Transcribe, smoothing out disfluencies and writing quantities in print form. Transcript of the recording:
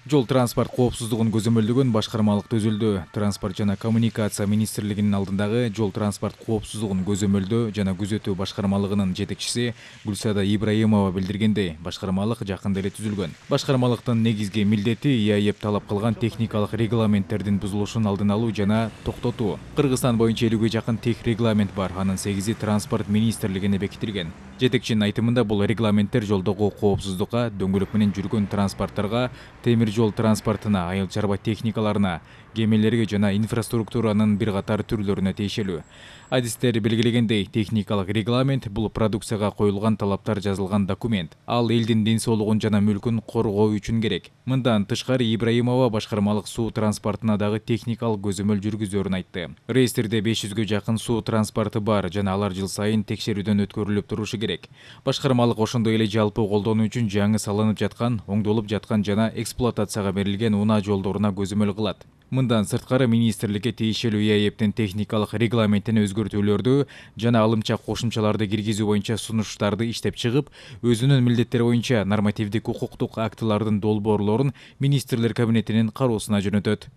Жол транспорт коопсуздугун көзөмөлдөгөн башкармалык түзүлдү. Транспорт жана коммуникация министрлигинин алдындагы жол транспорт коопсуздугун көзөмөлдөө жана күзөтүү башкармалыгынын жетекчиси Гүлсада Ибраимова билдиргендей, башкармалык жакында эле түзүлгөн. Башкармалыктын негизги милдети ИАЭП талап кылган техникалык регламенттердин бузулушун алдын алуу жана токтотуу. Кыргызстан боюнча 50-ге жакын тех регламент бар, анын 8-и транспорт министрлигине бекитилген. Жетекчинин айтымында бул регламенттер жолдогу коопсуздукка, дөңгөлөк менен жүргөн транспорттарга, темир жол транспортуна, айыл чарба техникаларына, кемелерге жана инфраструктуранын бир катар түрлөрүнө тиешелүү. Адистер белгилегендей, техникалык регламент бул продукцияга коюлган талаптар жазылган документ. Ал элдин ден соолугун жана мүлкүн коргоо үчүн керек. Мындан тышкары Ибраимова башкармалык суу транспортуна дагы техникалык көзөмөл жүргүзөөрүн айтты. Реестрде 500-ге жакын суу транспорту бар жана алар жыл сайын текшерүүдөн өткөрүлүп турушу керек. Башкармалык ошондой эле жалпы колдонуу үчүн жаңы салынып жаткан, оңдолуп жаткан жана эксплуатацияга берилген унаа жолдоруна көзөмөл кылат. Мындан сырткары министрликке тиешелүү ИАЭПтин техникалык регламентине өзгөртүүлөрдү жана алымча кошумчаларды киргизүү боюнча сунуштарды иштеп чыгып, өзүнүн милдеттери боюнча нормативдик укуктук актылардын долбоорлорун министрлер кабинетинин кароосуна жөнөтөт.